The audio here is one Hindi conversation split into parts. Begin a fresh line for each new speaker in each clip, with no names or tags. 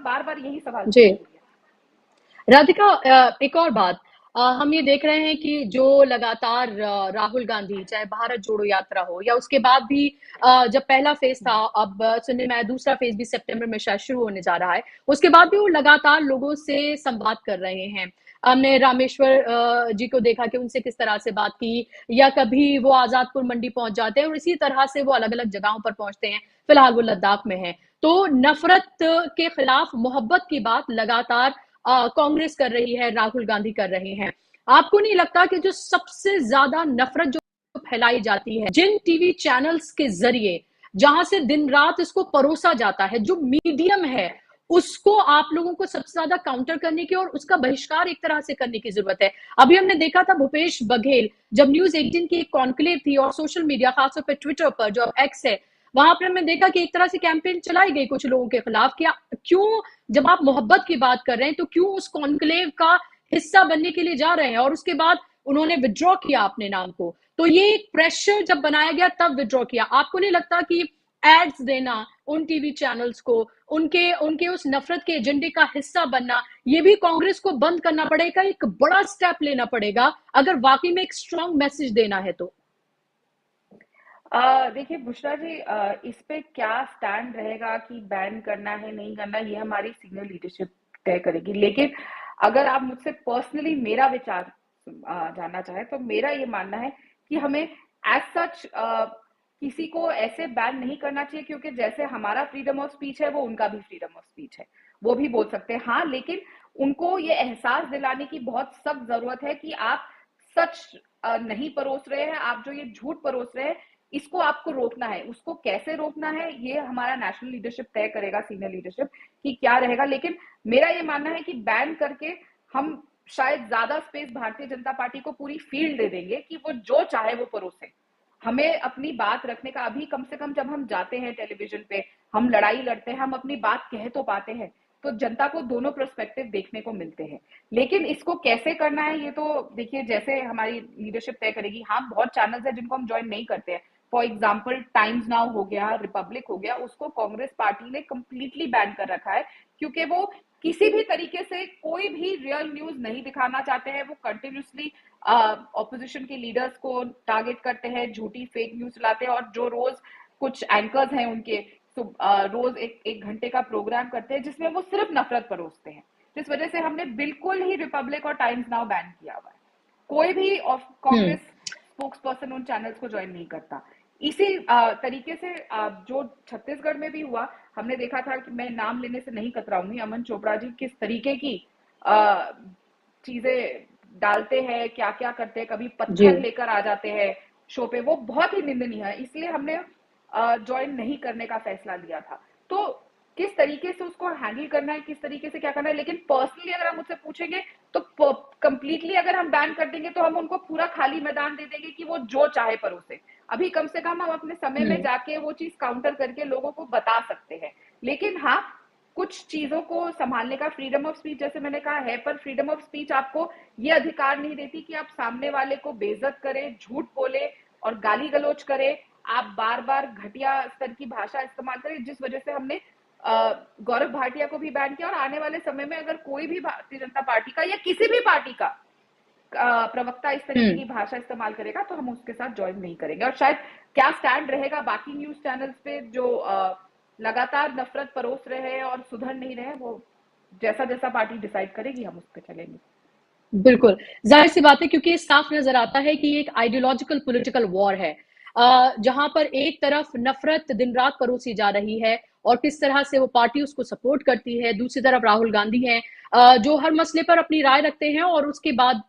बार बार यही सवाल
जी।
पूछ रही है।
राधिका, एक और बात, हम ये देख रहे हैं कि जो लगातार राहुल गांधी, चाहे भारत जोड़ो यात्रा हो या उसके बाद भी जब पहला फेज था, अब सुनने में आया दूसरा फेज भी सितंबर में शायद शुरू होने जा रहा है, उसके बाद भी वो लगातार लोगों से संवाद कर रहे हैं। हमने रामेश्वर जी को देखा कि उनसे किस तरह से बात की, या कभी वो आजादपुर मंडी पहुंच जाते हैं और इसी तरह से वो अलग अलग जगहों पर पहुंचते हैं। फिलहाल वो लद्दाख में है। तो नफरत के खिलाफ मोहब्बत की बात लगातार कांग्रेस कर रही है, राहुल गांधी कर रहे हैं। आपको नहीं लगता कि जो सबसे ज्यादा नफरत जो फैलाई जाती है जिन टीवी चैनल्स के जरिए, जहां से दिन रात इसको परोसा जाता है, जो मीडियम है, उसको आप लोगों को सबसे ज्यादा काउंटर करने की और उसका बहिष्कार एक तरह से करने की जरूरत है। अभी हमने देखा था भूपेश बघेल, जब न्यूज 18 की एक कॉन्क्लेव थी और सोशल मीडिया, खासतौर पर ट्विटर पर जो अब एक्स है, वहां पर हमने देखा कि एक तरह से कैंपेन चलाई गई कुछ लोगों के खिलाफ कि क्यों, जब आप मोहब्बत की बात कर रहे हैं तो क्यों उस कॉन्क्लेव का हिस्सा बनने के लिए जा रहे हैं, और उसके बाद उन्होंने विड्रॉ किया अपने नाम को। तो ये एक प्रेशर जब बनाया गया तब विड्रॉ किया। आपको नहीं लगता कि एड्स देना उन टीवी चैनल्स को, उनके उनके उस नफरत के एजेंडे का हिस्सा बनना, ये भी कांग्रेस को बंद करना पड़ेगा, एक बड़ा स्टेप लेना पड़ेगा अगर वाकई में एक स्ट्रांग मैसेज देना है तो?
देखिए बुशरा जी, इस पे क्या स्टैंड रहेगा कि बैन करना है नहीं करना, ये हमारी सीनियर लीडरशिप तय करेगी। लेकिन अगर आप मुझसे पर्सनली मेरा विचार जानना चाहें तो मेरा ये मानना है कि हमें एज सच किसी को ऐसे बैन नहीं करना चाहिए, क्योंकि जैसे हमारा फ्रीडम ऑफ स्पीच है वो उनका भी फ्रीडम ऑफ स्पीच है, वो भी बोल सकते हैं। हाँ, लेकिन उनको ये एहसास दिलाने की बहुत सख्त जरूरत है कि आप सच नहीं परोस रहे हैं, आप जो ये झूठ परोस रहे हैं इसको आपको रोकना है। उसको कैसे रोकना है ये हमारा नेशनल लीडरशिप तय करेगा, सीनियर लीडरशिप, कि क्या रहेगा। लेकिन मेरा ये मानना है कि बैन करके हम शायद ज्यादा स्पेस भारतीय जनता पार्टी को पूरी फील्ड दे देंगे कि वो जो चाहे वो परोसे। हमें अपनी बात रखने का, अभी कम से कम जब हम जाते हैं टेलीविजन पे, हम लड़ाई लड़ते हैं, हम अपनी बात कह तो पाते हैं, तो जनता को दोनों पर्सपेक्टिव देखने को मिलते हैं। लेकिन इसको कैसे करना है ये तो देखिए जैसे हमारी लीडरशिप तय करेगी। हाँ, बहुत चैनल्स है जिनको हम ज्वाइन नहीं करते हैं। फॉर एग्जाम्पल टाइम्स नाउ हो गया, रिपब्लिक हो गया, उसको कांग्रेस पार्टी ने कंप्लीटली बैन कर रखा है, क्योंकि वो किसी भी तरीके से कोई भी रियल न्यूज नहीं दिखाना चाहते हैं। वो कंटिन्यूसली ऑपोजिशन के लीडर्स को टारगेट करते हैं, झूठी फेक न्यूज चलाते हैं, और जो रोज कुछ एंकर्स हैं उनके, तो रोज एक एक घंटे का प्रोग्राम करते हैं जिसमें वो सिर्फ नफरत परोसते हैं। जिस वजह से हमने बिल्कुल ही रिपब्लिक और टाइम्स नाउ बैन किया हुआ है। कोई भी
हम्म।
कांग्रेस स्पोक्स पर्सन उन चैनल्स को ज्वाइन नहीं करता। इसी तरीके से जो छत्तीसगढ़ में भी हुआ, हमने देखा था कि मैं नाम लेने से नहीं कतराऊंगी, अमन चोपड़ा जी किस तरीके की चीजें डालते हैं, क्या क्या करते हैं, कभी
जी।
पत्थर लेकर आ जाते हैं शो पे, वो बहुत ही निंदनीय है। इसलिए हमने ज्वाइन नहीं करने का फैसला लिया था। तो किस तरीके से उसको हैंडल करना है, किस तरीके से क्या करना है, लेकिन पर्सनली अगर आप मुझसे पूछेंगे तो कंप्लीटली अगर हम बैन कर देंगे तो हम उनको पूरा खाली मैदान दे देंगे कि वो जो चाहे परोसे। अभी कम से कम हम अपने समय में
हम्म।
जाके वो चीज काउंटर करके लोगों को बता सकते हैं। लेकिन हाँ, कुछ चीजों को संभालने का फ्रीडम ऑफ स्पीच जैसे मैंने कहा है, पर फ्रीडम ऑफ स्पीच आपको ये अधिकार नहीं देती कि आप सामने वाले को बेइज्जत करें, झूठ बोले और गाली गलौज करें, आप बार बार घटिया स्तर की भाषा इस्तेमाल करें, जिस वजह से हमने गौरव भाटिया को भी बैन किया। और आने वाले समय में अगर कोई भी भारतीय जनता पार्टी का या किसी भी पार्टी का प्रवक्ता इस तरीके
हम्म।
की भाषा इस्तेमाल करेगा तो हम उसके साथ ज्वाइन नहीं करेंगे। और शायद क्या स्टैंड रहेगा बाकी न्यूज चैनल्स पे जो लगातार नफरत परोस रहे हैं और सुधर नहीं रहे हैं, वो जैसा जैसा पार्टी डिसाइड करेगी हम उस पर चलेंगे।
बिल्कुल, ज़ाहिर सी बात है, क्योंकि ये साफ नज़र आता है कि ये एक आइडियोलॉजिकल पॉलिटिकल वॉर है, जहाँ पर एक तरफ नफ़रत दिन-रात परोसी जा रही है और किस तरह से वो पार्टी उसको सपोर्ट करती है, दूसरी तरफ राहुल गांधी हैं, जो हर मसले पर अपनी राय रखते हैं और उसके बाद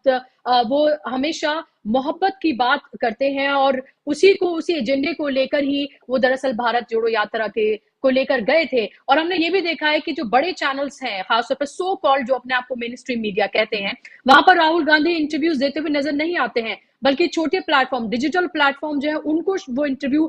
वो हमेशा मोहब्बत की बात करते हैं, और उसी एजेंडे को लेकर ही वो दरअसल भारत जोड़ो यात्रा के को लेकर गए थे। और हमने ये भी देखा है कि जो बड़े चैनल्स हैं, खासतौर पर सो कॉल्ड, जो अपने आप को मेन स्ट्रीम मीडिया कहते हैं, वहां पर राहुल गांधी इंटरव्यूज देते हुए नजर नहीं आते हैं, बल्कि छोटे प्लेटफॉर्म, डिजिटल प्लेटफॉर्म जो है, उनको वो इंटरव्यू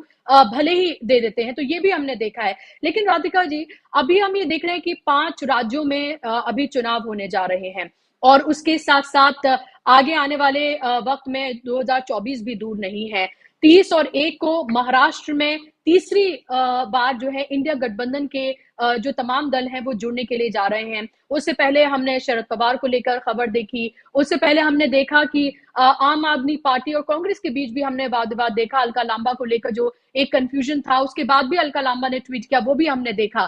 भले ही दे देते हैं। तो ये भी हमने देखा है। लेकिन राधिका जी, अभी हम ये देख रहे हैं कि 5 राज्यों में अभी चुनाव होने जा रहे हैं, और उसके साथ साथ आगे आने वाले वक्त में 2024 भी दूर नहीं है। 30 और 1 को महाराष्ट्र में तीसरी बार जो है इंडिया गठबंधन के जो तमाम दल हैं वो जुड़ने के लिए जा रहे हैं। उससे पहले हमने शरद पवार को लेकर खबर देखी, उससे पहले हमने देखा कि आम आदमी पार्टी और कांग्रेस के बीच भी हमने वाद विवाद देखा, अलका लांबा को लेकर जो एक कंफ्यूजन था, उसके बाद भी अलका लांबा ने ट्वीट किया, वो भी हमने देखा।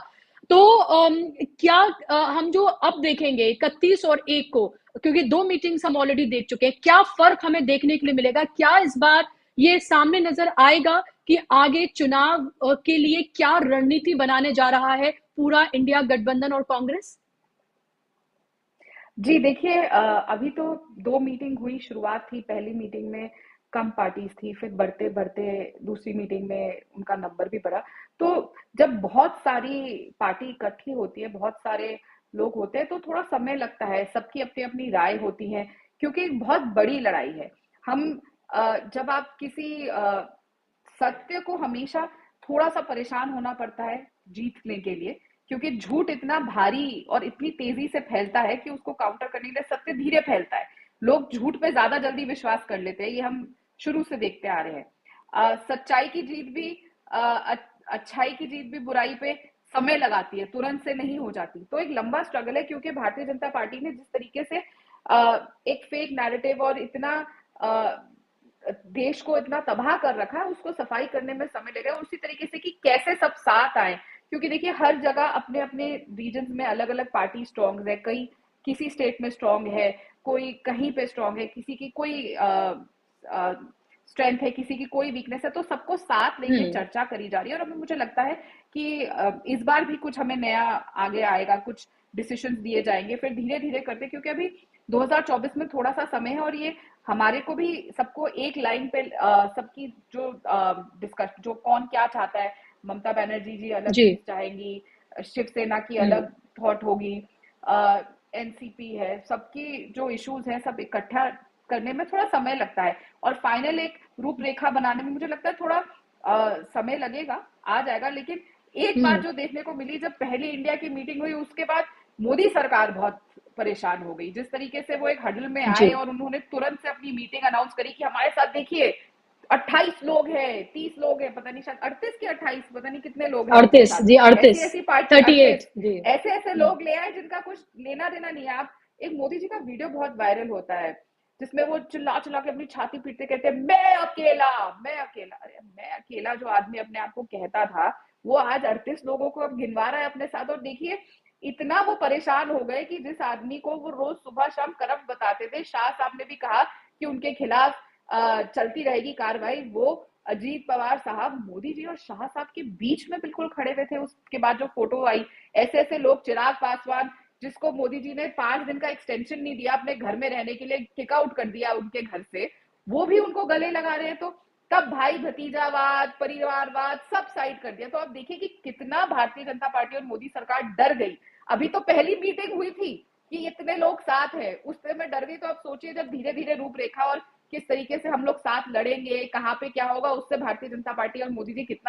तो क्या हम जो अब देखेंगे 31 और 1 को, क्योंकि 2 मीटिंग्स हम ऑलरेडी देख चुके हैं, क्या फर्क हमें देखने के लिए मिलेगा? क्या इस बार ये सामने नजर आएगा कि आगे चुनाव के लिए क्या रणनीति बनाने जा रहा है पूरा इंडिया गठबंधन और कांग्रेस?
जी देखिए, अभी तो 2 मीटिंग हुई, शुरुआत थी, पहली मीटिंग में कम पार्टीज थी, फिर बढ़ते-बढ़ते दूसरी मीटिंग में उनका नंबर भी बढ़ा। तो जब बहुत सारी पार्टी इकट्ठी होती है, बहुत सारे लोग होते हैं, तो थोड़ा समय लगता है, सबकी अपनी-अपनी राय होती है, क्योंकि बहुत बड़ी लड़ाई है। हम जब आप किसी सत्य को हमेशा थोड़ा-सा परेशान होना पड़ता है जीतने के लिए, क्योंकि झूठ इतना भारी और इतनी तेजी से फैलता है कि उसको काउंटर करने के लिए सत्य धीरे फैलता है। लोग झूठ पे ज्यादा जल्दी विश्वास कर लेते हैं, ये हम शुरू से देखते आ रहे हैं। सच्चाई की जीत भी अच्छाई की जीत भी बुराई पे समय लगाती है, तुरंत से नहीं हो जाती। तो एक लंबा स्ट्रगल है, क्योंकि भारतीय जनता पार्टी ने जिस तरीके से एक फेक नैरेटिव और इतना देश को इतना तबाह कर रखा है, उसको सफाई करने में समय लगेगा। उसी तरीके से कि कैसे सब साथ आए, क्योंकि देखिए हर जगह अपने अपने रीजन में अलग अलग पार्टी स्ट्रांग है, कई किसी स्टेट में स्ट्रांग है, कोई कहीं पे स्ट्रांग है, किसी की कोई स्ट्रेंथ है, किसी की कोई वीकनेस है, तो सबको साथ लेके
हम्म।
चर्चा करी जा रही है। और मुझे लगता है कि इस बार भी कुछ हमें नया आगे आएगा, कुछ डिसीजन दिए जाएंगे, फिर धीरे धीरे करते, क्योंकि अभी 2024 में थोड़ा सा समय है, और ये हमारे को भी सबको एक लाइन पे सबकी जो डिस्कस, जो कौन क्या चाहता है, ममता बनर्जी जी अलग
जी।
चीज चाहेंगी, शिवसेना की
हम्म।
अलग थॉट होगी, एनसीपी है, सबकी जो इश्यूज हैं सब इकट्ठा करने में थोड़ा समय लगता है, और फाइनल एक रूपरेखा बनाने में मुझे लगता है थोड़ा समय लगेगा, आ जाएगा। लेकिन एक बात
हम्म।
जो देखने को मिली, जब पहली इंडिया की मीटिंग हुई, उसके बाद मोदी सरकार बहुत परेशान हो गई, जिस तरीके से वो एक हडल में आए
जी।
और उन्होंने तुरंत से अपनी मीटिंग अनाउंस करी कि हमारे साथ देखिए 28 लोग हैं, 30 लोग हैं, पता नहीं शायद 38 के 28, पता नहीं कितने लोग हैं उनके
38
साथ।
जी,
ऐसी
38।
ऐसी पार्टी
38
38
जी।
ऐसे ऐसे लोग ले आए जिनका कुछ लेना देना नहीं है। आप एक मोदी जी का वीडियो बहुत वायरल होता है, जिसमें वो चिल्ला चिल्ला के अपनी छाती पीटते कहते हैं मैं अकेला, मैं अकेला। अरे मैं अकेला जो आदमी अपने आप को कहता था, वो आज 38 लोगों को अब गिनवा रहा है अपने साथ। और देखिए इतना वो परेशान हो गए कि जिस आदमी को वो रोज सुबह शाम करप्ट बताते थे, शाह साहब ने भी कहा कि उनके खिलाफ चलती रहेगी कार्रवाई, वो अजीत पवार साहब मोदी जी और शाह साहब के बीच में बिल्कुल खड़े हुए थे। उसके बाद जो फोटो आई, ऐसे ऐसे लोग, चिराग पासवान जिसको मोदी जी ने 5 दिन का एक्सटेंशन नहीं दिया अपने घर में रहने के लिए, किक आउट कर दिया उनके घर से, वो भी उनको गले लगा रहे हैं। तो तब भाई भतीजावाद, परिवारवाद सब साइड कर दिया। तो आप देखिए कि कितना भारतीय जनता पार्टी और मोदी सरकार डर गई। अभी तो पहली मीटिंग हुई थी कि इतने लोग साथ हैं, उससे मैं डर गई। तो आप सोचिए जब धीरे धीरे रूपरेखा और किस तरीके से हम लोग साथ लड़ेंगे, कहाँ पे क्या होगा, उससे भारतीय जनता पार्टी और मोदी जी कितना